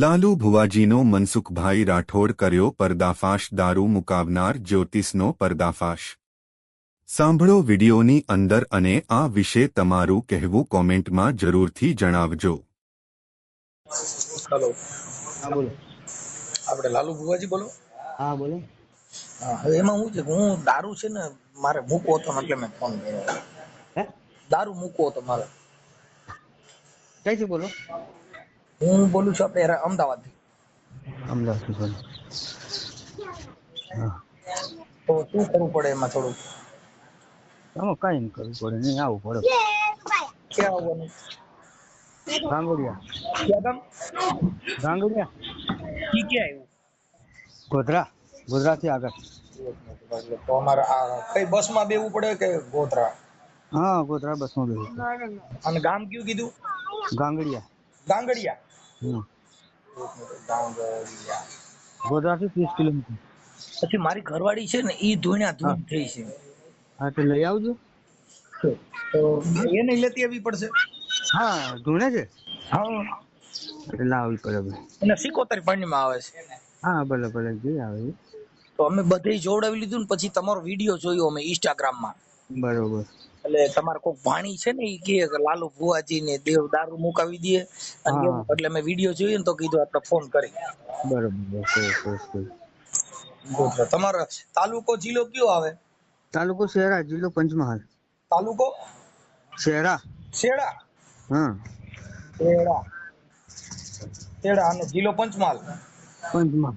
લાલુ ભુવાજીનો મનસુખભાઈ રાઠોડ કર્યો પર્દાફાશ, દારૂ મુકાવનાર જ્યોતિષનો પર્દાફાશ। સાંભળો વિડીયોની અંદર અને આ વિશે તમારું કહેવું કોમેન્ટમાં જરૂરથી જણાવજો। हेलो। हाँ बोलो। આપણે લાલુ ભુવાજી બોલો। हाँ बोलो। હા, હવે એમાં હું છે કે હું દારૂ છે ને મારે મૂકવો હતો ને એટલે મેં ફોન કર્યો। है દારૂ મૂકવો હતો મારે। कैसे बोलो। હું બોલું છું આપણે અમદાવાદથી। अमदावाद से बोलो। हाँ તો શું કરવું પડે એમાં થોડું? આમાં કઈ નહીં કરવું પડે, નહીં આવવું પડે। ક્યાં આવવાનું? ગાંગડિયા। ક્યાં ગામ? ગાંગડિયા ઈ ક્યાં આવ્યું? ગોધરા, ગોધરા થી આગળ। તો અમારે આ કઈ બસમાં બેવું પડે કે ગોધરા? हाँ ગોધરા બસ में બેઠું। અને ગામ કયું કીધું? ગાંગડિયા। ગાંગડિયા। ગાંગડિયા। ગોધરા થી 30 કિલોમીટર। પછી મારી ઘરવાળી છે ને ઈ ધૂણ્યા ધૂણ થઈ છે, हाँ तो લઈ આવજો। તો એને લેતી આવવી પડશે। हाँ ઢૂંઢે છે હા, એટલે લાવવી પડે ભાઈ। અને 77 પાણીમાં આવે છે। હા ભલે ભલે જે આવે એ। તો અમે બધે જોવડાવી લીધું ને પછી તમારો વિડીયો જોયો અમે ઇન્સ્ટાગ્રામમાં। બરોબર। એટલે તમારે કોઈક ભાણી છે ને ઈ કે લાલુ ભુવાજી ને દેવ દારૂ મુકાવી દે અને હા એવું, એટલે મેં વિડીયો જોયો ને તો કીધું આપણે ફોન કરી। બરોબર બસ। તમારો તાલુકો જિલ્લો કયો આવે? તાલુકો શહેરા, જિલ્લો પંચમહાલ। તાલુકો શહેરા। શેડા। હા શેડા શેડા અને જિલ્લો પંચમહાલ। પંચમહાલ।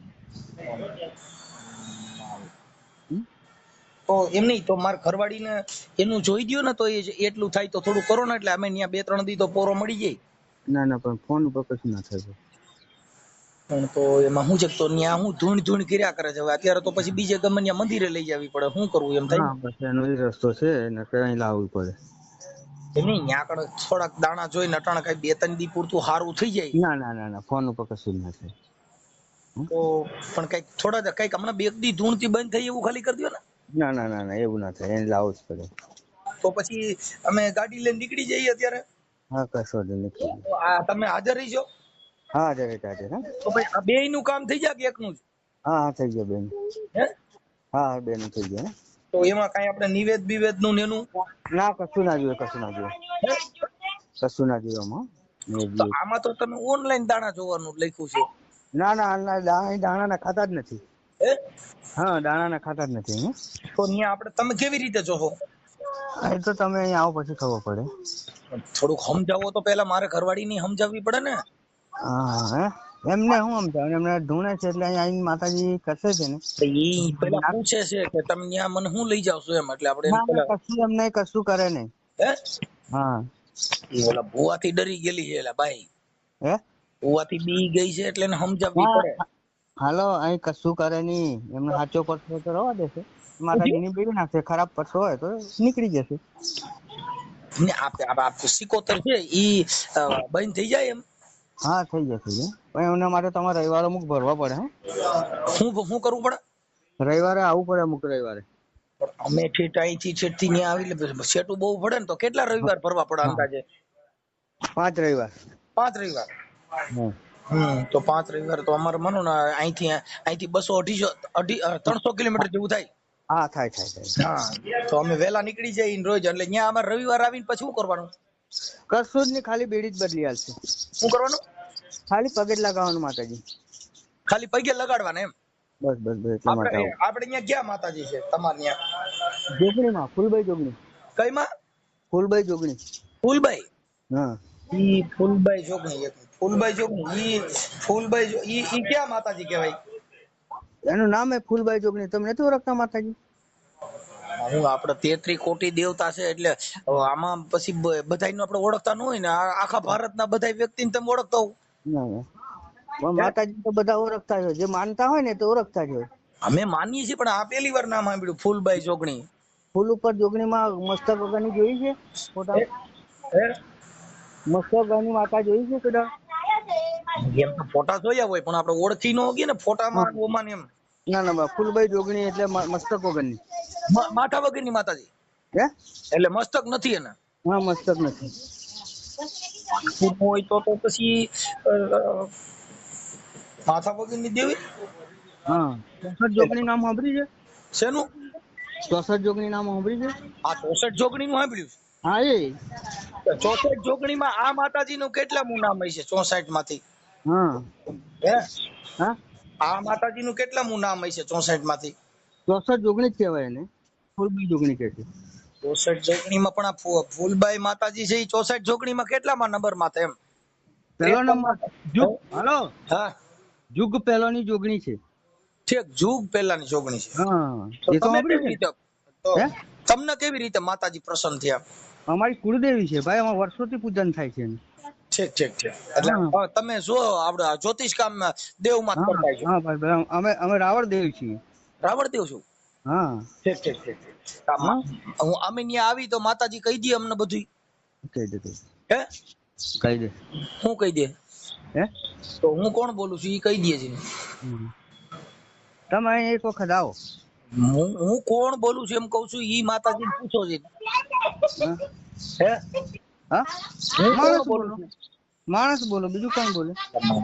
તો એમ નહીં, તો મારા ઘરવાળીને એનું જોઈ દ્યો ને તો એ એટલું થાય તો થોડું કરો ને, એટલે અમે ત્યાં 2-3 દી તો પોરો મળી જાય। ના ના પણ ફોન ઉપર કશું ના થાય। પણ તો એમાં શું છે તો ત્યાં હું ધૂણ કર્યા કરે છે। હવે અત્યારે તો પછી બીજે ગમે ત્યાં મંદિરે લઈ જવી પડે, શું કરવું એમ થાય હા બસ એનો એ રસ્તો છે ને, કઈ લાવવું પડે। ને નહીં, ત્યાં આગળ થોડાક દાણા જોઈને અટાણે કઈ 2-3 દી પૂરતું સારું થઈ જાય ના ના ના ના ફોન ઉપર કશું જ ના થાય। તો પણ કઈક થોડા કઈક હમણાં 2 દી ધૂણથી બંધ થઈ એવું ખાલી કરી દો ને। ના ના ના ના એવું ના થાય, એને લાવવું જ પડે। તો પછી અમે ગાડી લઈને નીકળી જઈએ અત્યારે। હા કશો જ નથી। તો આ તમે હાજર રહીજો। હા જરે તાજે। હા તો ભાઈ આ 2 નું કામ થઈ જાય કે એકનું જ? હા હા થઈ ગયો બેન। હે? હા હા બેન થઈ ગયો। તો એમાં કઈ આપણે નિવેદ બિવેદ નું ને એનું? ના કશું ના જોઈએ, કશું ના જોઈએ, હે? કશું ના જોઈએ આમાં। તો આમાં તો તમે ઓનલાઈન દાણા જોવાનું લખ્યું છે। ના ના દાણા ના ખાતા જ નથી। હે? હા દાણા ના ખાતા જ નથી। તો ત્યાં આપણે તમે કેવી રીતે જોવો? એ તો તમે અહીંયા આવો પછી ખબર પડે। થોડુંક સમજાવો તો પેલા મારે ઘરવાળી ની સમજાવવી પડે ને। હા હે એમને હું સમજાવ, એમને ઢૂંઢે છે એટલે અહીંયા આવીને માતાજી કરશે છે ને। તો ઈ પેલા પૂછે છે કે તમે ત્યાં મને શું લઈ જાવ છો એમ, એટલે આપણે એને ના ના પેલા કશું એમને કશું કરે નહીં। હે હા ઈ ઓલા ભુવાથી ડરી ગયેલી છે એલા ભાઈ, હે ભુવાથી બી ગઈ છે એટલે એને સમજાવવી હા પડે। હાલો અહીં કશું કરે નહીં, એમને સાચો પરસો તો રવા દેશે, માતાજી ની બેડી નાખશે, ખરાબ પરસો હોય તો નીકળી જશે। ને આ 77 છે ઈ બંધ થઈ જાય એમ? હા થઈ જશે પણ એના માટે તમારે રવિવારે અમુક ભરવા પડે। શું કરવું પડે? રવિવારે આવવું પડે અમુક રવિવારે। પણ અમે ઠેઠ અહીંથી છેટથી ત્યાં આવી એટલે સેટું બહુ પડે ને, તો કેટલા રવિવાર ભરવા પડે હા અંદાજે? 5 રવિવાર। 5 રવિવાર। હા તો 5 રવિવાર તો અમારે માનો ને અહીંથી 200-250-300 કિલોમીટર જેવું થાય। હા થાય। હા, તો અમે વહેલા નીકળી જઈએ રોજ, એટલે ત્યાં અમારે રવિવાર આવીને પછી શું કરવાનું? કશું જ નહીં, ખાલી બેડી જ બદલી હાલશે। શું કરવાનું? ખાલી પગે જ લગાવવાનું માતાજી। ખાલી પગે લગાડવાના એમ? બસ બસ બસ એટલા માટે આવું। આપણે ત્યાં ક્યાં માતાજી છે તમારે ત્યાં? જોગણીમાં ફૂલબાઈ જોગણી। કઈ માં? ફૂલબાઈ જોગણી। ફૂલબાઈ? હા ઈ ફૂલબાઈ જોગણી, ફૂલબાઈ જોગણી ઈ ક્યાં માતાજી કહેવાય? એનું નામ હે ફૂલબાઈ જોગણી। તમે નથી ઓળખતા માતાજી? હું આપણે 33 કોટી દેવતા છે એટલે આમાં પછી બધાયનું આપણે ઓળખતા ન હોય ને, આખા ભારતના બધા વ્યક્તિને તમે ઓળખતા હો? ના પણ માતાજી તો બધા ઓળખતા જ હોય, જે માનતા હોય ને તો ઓળખતા જ હોય। અમે માનીએ છીએ પણ આ પહેલી વાર નામ સાંભળ્યું, ફૂલબાઈ જોગણી। ફૂલ ઉપર જોગણીમાં મસ્તક વગરની જોઈ છે ફોટા? હે? મસ્તક વગરની માતા જોઈ છે કદા? એમ તો ફોટા જોયા હોય પણ આપણે ઓળખી ન હોઈએ ને ફોટામાં ઓમાં એમ। ના ના ફૂલબાઈ જોગણી એટલે મસ્તક વગરની। માથા વગરની માતાજી હે? એટલે મસ્તક નથી એને? હા મસ્તક નથી। હોય તો પછી માથા વગરની દેવી હા 64 જોગણી નામ સાંભળ્યું છે? શેનું? 64 જોગણી નામ સાંભળ્યું છે? આ 64 જોગણી નું સાંભળ્યું? હા એ 64 જોગણી માં આ માતાજી નું કેટલામું નામ હશે 64 માંથી? હા હે હા આ માતાજી નું કેટલામું નામ હશે 64 માંથી? 64 જોગણી જ કહેવાય એને, ફૂલબી જોગણી કહે છે. 64 જોગણી માં પણ આ ફૂલબાઈ માતાજી છે એ 64 જોગણી માં કેટલામાં નંબર માં એમ? પહેલો નંબર જુગ, હાલો હા જુગ પહેલોની જોગણી છે. ઠીક, જુગ પહેલાની જોગણી છે. હા તો એ તો તમે સાંભળ્યું કેવી છે. રીતે તો હે તમને કેવી રીતે માતાજી પ્રસન્ન થયા? અમારી કુળદેવી છે ભાઈ, અમારે વર્ષોથી પૂજન થાય છે એનું. ઠીક ઠીક ઠીક. એટલે હા તમે જો આપડે જ્યોતિષ કામ દેવ માં હા કરતા છો? હા ભાઈ અમે રાવણ દેવી છીએ. રાવણ દેવ છું? હા ઠીક ઠીક ઠીક ઠીક. હા હું અમે ત્યાં આવી તો માતાજી કહી દે અમને બધું? કહી દે હે કહી દે. હું કહી દે? હે તો હું કોણ બોલું છું એ કહી દે છે. તમે અહીં એક વખત આવો. હું કોણ બોલું છું એમ કઉ છું, ઈ માતાજી પૂછો છે. હે હા હું કોણ માણસ બોલું બોલો, છું? માણસ બોલો, બીજું કોણ બોલે?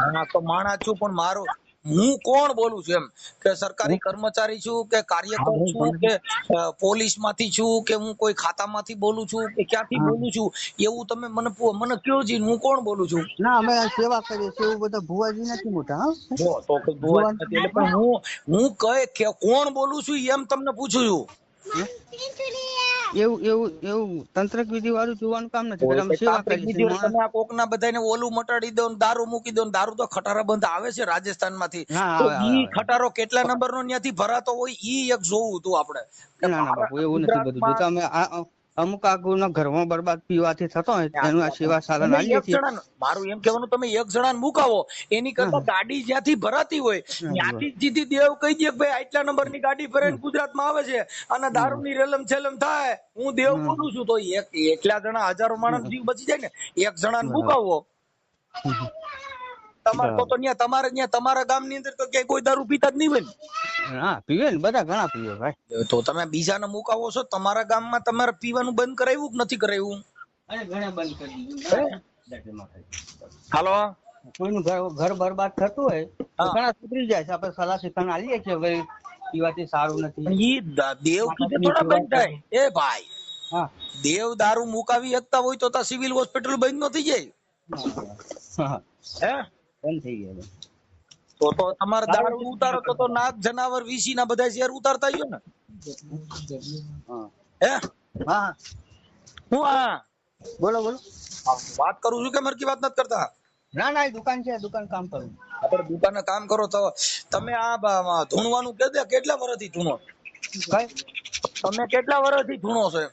માણસ તો માણસ છું, પણ મારો હું કોણ બોલું છું એમ, કે સરકારી કર્મચારી છું કે કાર્યકર છું કે પોલીસ માંથી છું કે હું કોઈ ખાતામાંથી બોલું છું કે ક્યાંથી હા બોલું છું એવું તમે મને કયો જી, હું કોણ બોલું છું? ના અમે આ સેવા કરીએ છીએ, એવું બધા ભુવાજી નથી મોટા. હા જો તો કોઈ ભુવા જ નથી, એટલે પણ હું કે કોણ બોલું છું એમ તમને પૂછું છું. એવું એવું એવું તંત્રક વિધિ વાળું જોવાનું કામ નથી કોઈ કરતા, અમે સેવા તાંત્રિક કરીએ છીએ. વિધિ હોય, માણસ તમે આ કોકના બધાને ઓલું મટાડી દો ને દારૂ મૂકી દો ને, દારૂ તો ખટારા બંધ આવે છે રાજસ્થાન માંથી, હા તો આવે આવે ઈ આવે. ખટારો કેટલા નંબર નો ત્યાંથી ભરાતો હોય ઈ એક જોવું હતું આપણે, કે ના ના બાપુ એવું નથી બધું જોતા. અમે અમુક આગુના ઘરમાં બરબાદ પીવાથી થતો હોય એનું આ સેવા સાધન તમે આલીએ એક છીએ. જણા, મારું એમ કહેવાનું, તમે એક જણા મુકાવો એની કરતા ગાડી જ્યાંથી ભરાતી હોય ત્યાંથી જ સીધી દેવ કહી દે કે ભાઈ આટલા નંબર ની ગાડી ભરાઈને ગુજરાતમાં આવે છે અને દારૂ ની રેલમ છેલમ થાય, હું દેવ બોલું છું, તો એકલા જણા હજારો માણસ જીવ બચી જાય ને, એક જણા મુકાવો. તમારે તો તમારે તમારા ગામ ની અંદર તો ક્યાંય કોઈ દારૂ પીતા જ નહીં હોય ને? હા પીવે ને, બધા ઘણા પીવે ભાઈ. તો તમે બીજાને મુકાવો છો, તમારા ગામમાં તમારે પીવાનું બંધ કરાવ્યું કે નથી કરાવ્યું? ઘણા બંધ કરી દીધું. હાલો, કોઈનું ઘર બરબાદ થતું હોય તો હા. ઘણા સુધરી જાય છે. આપણે સલાહ શિક્ષણ આલીએ છીએ, ભાઈ પીવાથી સારું નથી. ઈ દેવ કીધે માતાજીની થોડા સેવા બંધ કરો. થાય એ ભાઈ. હા દેવ દારૂ મુકાવી શકતા હોય તો સિવિલ હોસ્પિટલ બંધ ન થઈ જાય? હા હે બંધ થઈ ગયા. તો તમારે દારૂ ઉતારો તો નાગ જનાવર વીસી ના બધા શેર ઉતારતા ગયો ને? હા હે હા હું આ બોલો બોલો. વાત કરું છું કે મરકી વાત નથી કરતા? ના ના એ દુકાન છે, દુકાન કામ કરું. આપણે દુકાને કામ કરો તો તમે આ ધૂણવાનું કેટલા વર્ષથી ધૂણો? કઈ તમે કેટલા વર્ષથી ધૂણો છો?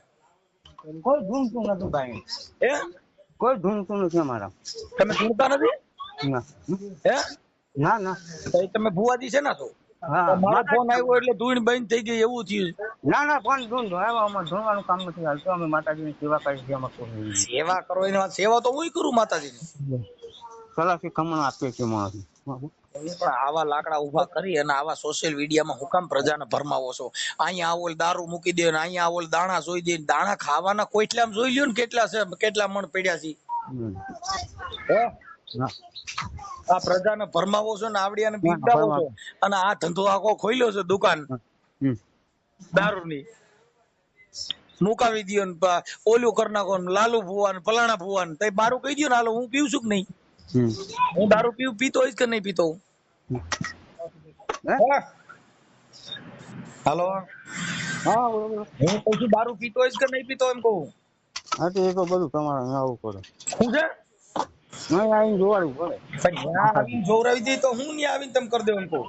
કોઈ ધૂણતું નથી ભાઈ, હે કોઈ ધૂણતું નથી અમારા. તમે ધૂણતા નથી? ના હે ના ના. તો તમે ભુવાજી છે ને? તો હા મારો ફોન આવ્યો એટલે ધૂણ બંધ થઈ ગઈ એવું થયું? ના ના કોણ ધૂણતો? અમારે ધૂણવાનું કામ નથી હાલતું. અમે માતાજીની સેવા કરીએ છીએ. અમારે કોઈ સેવા કરો એની વાત, સેવા તો હું કરું માતાજીની. સલાહથી કમણ આપીએ છીએ માણસ. પણ આવા લાકડા ઉભા કરી અને આવા સોશિયલ મીડિયામાં હું કામ પ્રજાને ભરમાવો છો? અહીંયા આવો દારૂ મૂકી દે ને અહીંયા આવો દાણા જોઈ દે, દાણા ખાવાના કોઈટલામ જોઈ લ્યો ને કેટલા છે, કેટલા મણ પડ્યા છે. હે આ પ્રજાને ભરમાવો છો ને આવડિયાને બીવડાવો છો, અને આ ધંધો આખો ખોલ્યો છે દુકાન દારૂની. મુકાવી દયો ને ઓલું કરી નાખો ને, લાલુ ભુવાન ફલાણા ભુવાન, તઈ મારું કહી દયો ને, હાલો હું પીવું છું કે નહીં? હું દારૂ પીતો હોય કે નહીં પીતો? હાલો, હા બરોબર. હું કહું છું દારૂ પીતો હોય કે નહીં પીતો એમ કહું? હા તો એ તો બધું તમારે આવવું પડે. શું છે? નહીં આવીને જોવાડવું પડે. પણ ત્યાં આવીને જોવરાવી દે તો હું ત્યાં આવીને તમે કરી દો એમ કહું?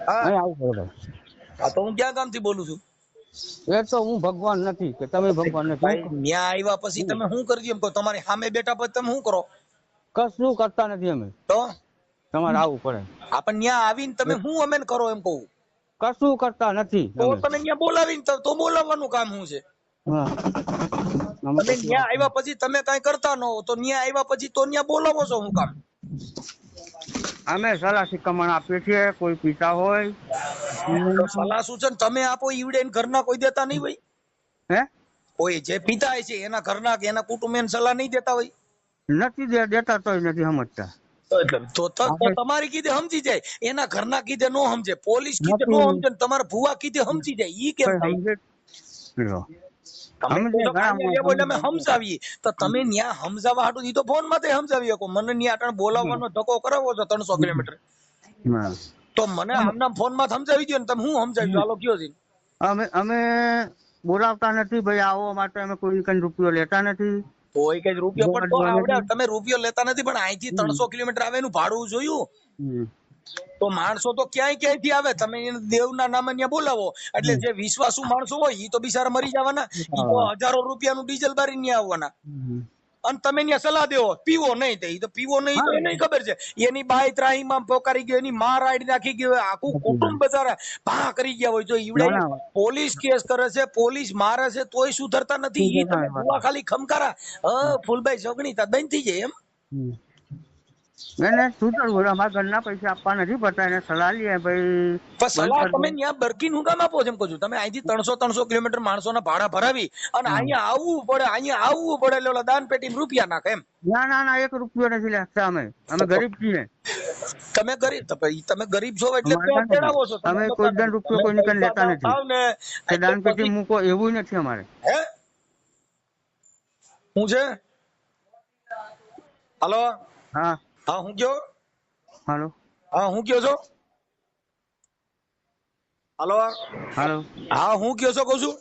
હા અહીં આવવું પડે ભાઈ. હા તો હું ક્યાં ગામથી બોલું છું? એ તો હું ભગવાન નથી કે તમે ભગવાન નથી. ભાઈ ત્યાં આવ્યા પછી તમે શું કરી એમ કહો? તમારી સામે બેઠા પછી તમે શું કરો? કશું કરતા નથી અમે. તો તમારે આવવું પડે. આપણ ત્યાં આવીને તમે શું અમે કરો એમ કહું? કશું કરતા નથી. તો તમે ત્યાં બોલાવીને તો બોલાવવાનું કામ શું છે? હા તમે ત્યાં આવ્યા પછી તમે કઈ કરતા ન હો તો ત્યાં આવ્યા પછી તો ત્યાં બોલાવો છો શું કામ? અમે સલાહ શિખામણ આપીએ છીએ. કોઈ પીતા હોય તો સલાહ સૂચન તમે આપો, ઈવડે ઘરના કોઈ દેતા નહીં હોય? હે કોઈ જે પિતા હોય છે એના ઘરના કે એના કુટુંબ એને સલાહ નહીં દેતા હોય? નથી દેતા તોય નથી સમજતા. તો તો તમારી કીધે સમજી જાય, એના ઘરના કીધે નો સમજે, પોલીસ કીધે નો સમજે, ને તમારા ભુવા કીધે સમજી જાય, ઈ કેમ થાય? તમે કહો છો કે આને લેવો એટલે અમે સમજાવીએ, તો તમે ન્યા સમજાવવા હાટુ ઈ તો ફોન માં સમજાવી શકો. મને ન્યા અટાણે બોલાવવાનો ધક્કો કરાવો છો 300 કિલોમીટર, તો મને આમના ફોન માં સમજાવી દો ને. તમે હું સમજાવી દો, હાલો કયો છે. અમે બોલાવતા નથી ભાઈ, આવો માટે અમે કોઈ કઈ રૂપિયો લેતા નથી. કોઈ કઈ રૂપિયો પણ તો આવડે, તમે રૂપિયો લેતા નથી, પણ અહીંથી 300 કિલોમીટર આવે એનું ભાડું જોયું. તો માણસો તો ક્યાંયથી આવે, તમે દેવના નામે ત્યાં બોલાવો એટલે જે વિશ્વાસુ માણસો હોય ઈ તો બિચારા મરી જવાના, ઈ તો હજારો રૂપિયાનું ડીઝલ બારી ત્યાં આવવાના. અને તમે ત્યાં સલાહ દેવો પીવો નહીં, તો ઈ તો પીવો નહીં, તો એને ખબર છે એની બાઈ ત્રાહીમાં પોકારી ગયો, એની માં રાઈડ નાખી ગયો, આખું કુટુંબ બચારા ભા કરી ગયા હોય. જો ઈવડે પોલીસ કેસ કરે છે, પોલીસ મારે છે, તોય સુધરતા નથી. ઈ તમે ભુવા ખાલી ખમકારા ફૂલભાઈ સગણી તા બંધ થઈ જાય એમ. એને સુધરવું, અમારા ઘરના પૈસા આપવા નથી પડતા, એને સલાહ લઈએ ભાઈ. સલાહ તમે ત્યાં બરકીન હું કામ આપો છો એમ કહું છું. તમે અહીંથી 300 કિલોમીટર માણસોના ભાડા ભરાવી અને અહીંયા આવવું પડે, એટલે ઓલા દાન પેટી રૂપિયા નાખે એમ. ના 1 રૂપિયો નથી લેતા અમે ગરીબ છીએ. તમે ગરીબ છો એટલે તેડાવો છો. અમે કોઈ દાન રૂપિયો કોઈ નીકળ લેતા નથી, દાન પેટી મૂકો એવું નથી અમારે. હે હું છે? હાલો હા હું કયો? હાલો હું કયો છો? હાલો હું કયો છો કહું છું?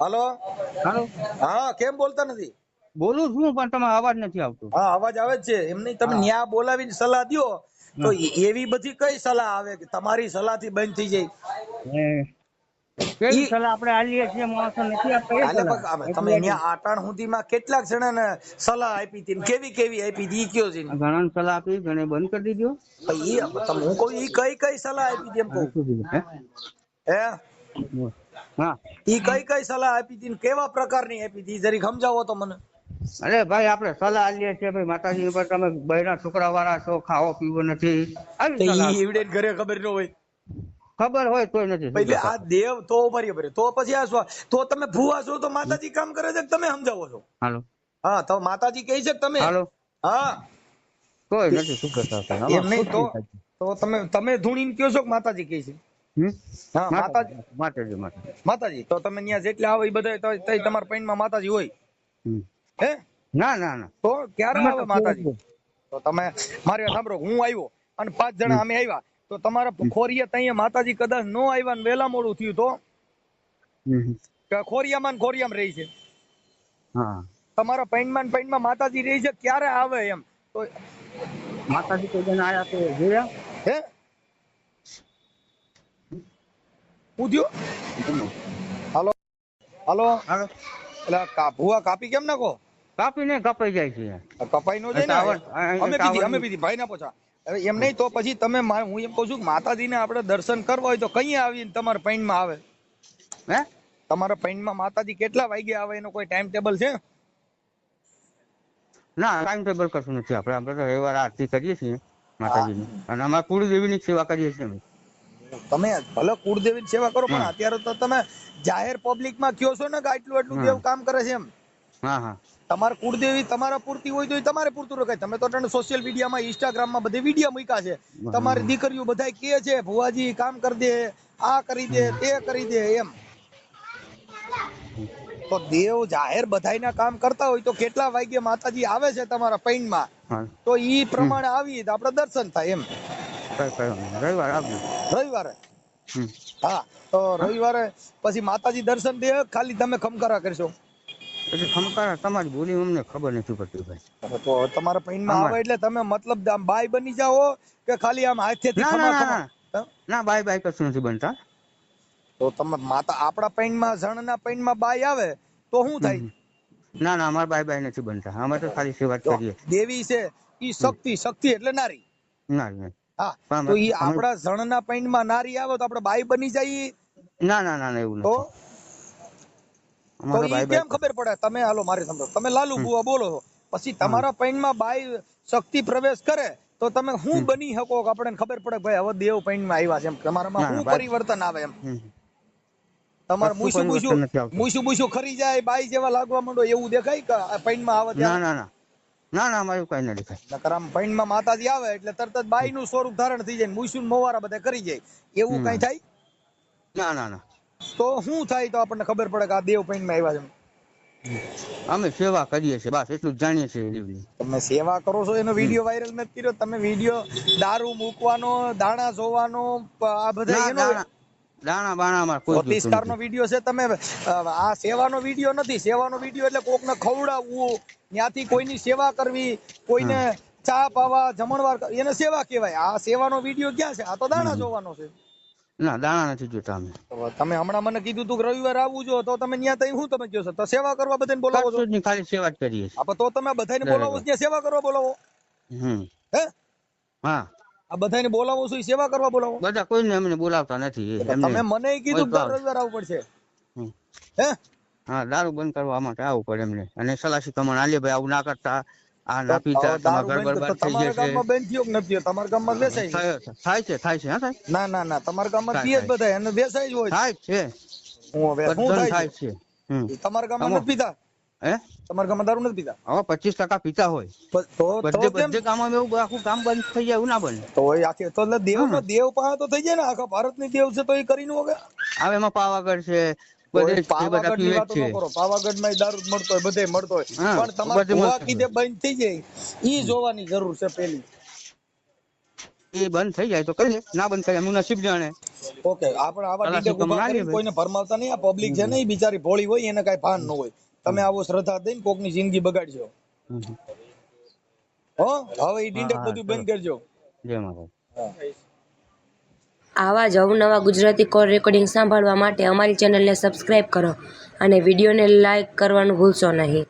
હાલો હા કેમ બોલતા નથી? બોલું છું પણ તમે અવાજ નથી આવતો. હા અવાજ આવે જ છે. એમ નહીં, તમે ન્યા બોલાવીને સલાહ દ્યો તો એવી બધી કઈ સલાહ આવે કે તમારી સલાહ થી બંધ થઈ જાય? કેવી સલાહ આપણે આલીએ છીએ, માણસો નથી આપતા. તમે ન્યા આટાણ સુધીમાં કેટલાક જણાને સલાહ આપી હતી, કેવી આપી હતી ઈ કયો છે? ઘણા સલાહ આપી, ઘણે બંધ કરી દીધો. હું કહું ઈ કઈ સલાહ આપી હતી એમ કહું. હે ઈ કઈ સલાહ આપી હતી, કેવા પ્રકારની આપી હતી જરીક સમજાવો તો મને. અરે ભાઈ આપણે સલાહ આલીએ છીએ ભાઈ, માતાજી પર તમે બહેરા છોકરા વાળા છો, ખાવો પીવો નથી, આવી સલાહ. ઈવડે ઘરે ખબર ન હોય, ખબર હોય તોય નથી. એટલે આ દેવ તો બરાબર, તો પછી આ તો તમે ભૂવા છો તો માતાજી કામ કરે છે કે તમે સમજાવો છો? હાલો હા તો માતાજી કહે છે કે તમે? હાલો હા કોઈ નથી સુધરતા. એમ નહીં તો તમે ધૂણીને કયો છો કે માતાજી કહે છે? હા માતાજી તો તમે ત્યાં જેટલા આવે એ બધા તમારા પૈણમાં માતાજી હોય? હે ના તો ક્યારે આવે માતાજી? તો તમે મારે સાંભળો, હું આવ્યો અને 5 જણા અમે આવ્યા, તો તમારા ખોરિયા ત્યાં માતાજી કદાચ નો આવ્યા ને વેલા મોડું થયું તો ખોરિયામાં રહી છે. તમારા પૈણમાં માતાજી રહી છે, ક્યારે આવે એમ? તો માતાજી કોઈ જણ આયા તો જોયા? હે પૂછ્યો? હાલો એટલે ભુવા કાપી કેમ નાખો? કાપીને કપાઈ જાય છે. કપાઈ નો જાય ને, અમે પીધી ભાઈ ના પૂછા. હવે એમ નહીં તો પછી તમે, હું એમ કઉ છું કે માતાજીને આપણે દર્શન કરવા હોય તો કઈ આવીને તમારા પૈણમાં આવે? હે તમારા પૈણમાં માતાજી કેટલા વાગે આવે એનો કોઈ ટાઈમ ટેબલ છે? ના ટાઈમ ટેબલ કશું નથી. આપણે તો રવિવાર આરતી કરીએ છીએ માતાજીની, અને અમારા કુળદેવીની સેવા કરીએ છીએ અમે. તમે ભલે કુળદેવીની સેવા કરો, પણ અત્યારે તો તમે જાહેર પબ્લિક માં કયો છો ને કે આટલું દેવ કામ કરે છે એમ. તમારે કુળદેવી તમારા પૂરતી હોય તો તમારે પૂરતું રખાય. તમે તો સોશિયલ મીડિયામાં, ઇન્સ્ટાગ્રામમાં બધે વિડીયો મૂક્યા છે, તમારી દીકરીઓ બધા કહે છે ભુવાજી કામ કરી દે, આ કરી દે, તે કરી દે એમ. તો દેવ જાહેર બધાયના કામ કરતા હોય તો કેટલા વાગ્યે માતાજી આવે છે તમારા પૈણમાં, તો ઈ પ્રમાણે આવીએ તો આપણે દર્શન થાય એમ. રવિવારે હા તો રવિવારે પછી માતાજી દર્શન દે, ખાલી તમે ખમકારા કરશો? ખમકારા તમારી બોલી અમને ખબર નથી પડતી ભાઈ. તો તમારા પૈણમાં આવે એટલે તમે મતલબ આમ બાય બની જાઓ કે ખાલી આમ હાથેથી ના બાય કશું નથી બનતા. તો તમે માતા આપણા પૈણમાં, જણના પૈણમાં બાય આવે તો શું થાય? ના અમારે બાય નથી બનતા. અમે તો ખાલી સેવા કરીએ. દેવી છે ઈ શક્તિ એટલે નારી. હા તો ઈ આપણા જણના પૈણમાં નારી આવે તો આપણે બાય બની જઈએ? ના એવું નથી. તો ઈ કેમ ખબર પડે? તમે હાલો મારે સમજો, તમે લાલુ બુવા બોલો છો, પછી તમારા પૈણમાં બાય શક્તિ પ્રવેશ કરે તો તમે શું બની શકો કે આપણને ખબર પડે ભાઈ હવે દેવ પૈણમાં આવ્યા છે એમ? તમારામાં શું પરિવર્તન આવે એમ? તમારે કશું પરિવર્તન નથી આવતું. મૂછું ખરી જાય બાઈ જેવા લાગવા માંડો એવું દેખાય કે આ પૈણમાં આવે ના ત્યારે? ના ના ના ના અમારે એવું કઈ ન દેખાય. નકર આમ પૈણમાં માતાજી આવે એટલે તરત જ બાઈ નું સ્વરૂપ ધારણ થઈ જાય, મૂછું ને મોવારા બધા કરી જાય, એવું કઈ થાય? ના ના ના તો શું થાય તો આપણને ખબર પડે કે આ દેવ પૈણમાં આવ્યા છે? અમે સેવા કરીએ છીએ બસ એટલું જ જાણીએ છીએ લીવલી. તમે સેવા કરો છો એનો વિડીયો વાયરલ નથી કર્યો? તમે વિડીયો દારૂ મૂકવાનો, દાણા જોવાનો, આ બધા ના એનો દાણા બાણા અમારે કોઈ જોતું જ્યોતિષકારનો નથી. વિડીયો છે. તમે આ સેવાનો વિડીયો નથી. સેવાનો વિડીયો એટલે કોકને ખવડાવવું, ત્યાંથી કોઈની સેવા કરવી, કોઈને ચા પાવા, જમણવાર એને સેવા કહેવાય. આ સેવાનો વિડીયો ક્યાં છે? આ તો દાણા જોવાનો છે. ના દાણા નથી જોતા અમે. તો તમે હમણાં મને કીધું તું કે રવિવારે આવવું જો, તો તમે ત્યાં તઈ શું તમે કહો છો? તો સેવા કરવા બધાને બોલાવો છો? કશું જ નહીં, ખાલી સેવા જ કરીએ છીએ. તો તમે બધાને બોલાવો છો ત્યાં સેવા કરવા બોલાવો? હે? હા આ બધાને બોલાવો છો એ સેવા કરવા બોલાવો? બધા કોઈને અમને બોલાવતા નથી. તમે મને કીધું કે રવિવાર આવવું પડશે. હે? હા દારૂ બંધ કરવા માટે આવવું પડે એમને. અને સલાસી કમણ આલે ભાઈ આવું ના કરતા, આ ના પીતા, તમારા ઘર બરબાદ થઈ તમારા જશે. ગામમાં બેન થયો કે નથી થયો? તમારા ગામમાં બેસાય છે? થાય છે હા થાય. ના તમારા ગામમાં પીએ જ બધા અને બેસાય જ હોય. થાય છે હું હવે શું બધાને થાય થાય છે? છે. તમારા ગામમાં નથી પીતા? હે તમારા ગામમાં દારૂ નથી પીતા? હવે 25% પીતા હોય. તો કેમ? બધે ગામમાં એવું આખું ગામ બંધ થઈ જાય એવું ના બને. તો આખી તો એટલે દેવ પાસે તો થઈ જાય ને, આખા ભારતની દેવ છે તો એ કરી નો હવે. હવે એમાં પાવાગઢ છે, બધે જ બધા પાવાગઢ ની પીવે જ વાતો છે. ન કરો. પાવાગઢમાં દારૂ જ મળતો હોય, બધે મળતો હોય, હા, પણ તમારે બધે ભૂવા મળતો કીધે બંધ થઈ જાય ઈ જોવાની જરૂર છે પેલી. એ બંધ થઈ જાય તો કરીએ, ના બંધ થાય એમનું નસીબ જાણે. ઓકે, આપણે આવા કલાસી ડીડક ઉભા કમણ આલીએ કરીને ભાઈ. કોઈને ભરમાવતા નહીં. આ પબ્લિક છે ને એ બિચારી ભોળી હોય, એને કઈ ભાન ન હોય. તમે આવો શ્રદ્ધા દઈને કોકની જિંદગી બગાડજો. હો હવે ઈ ડીડક બધું બંધ કરજો. જય માતા. આવા જ અવનવા ગુજરાતી કોલ રેકોર્ડિંગ સાંભળવા માટે અમારી ચેનલને સબસ્ક્રાઈબ કરો અને વિડીયોને લાઈક કરવાનું ભૂલશો નહીં.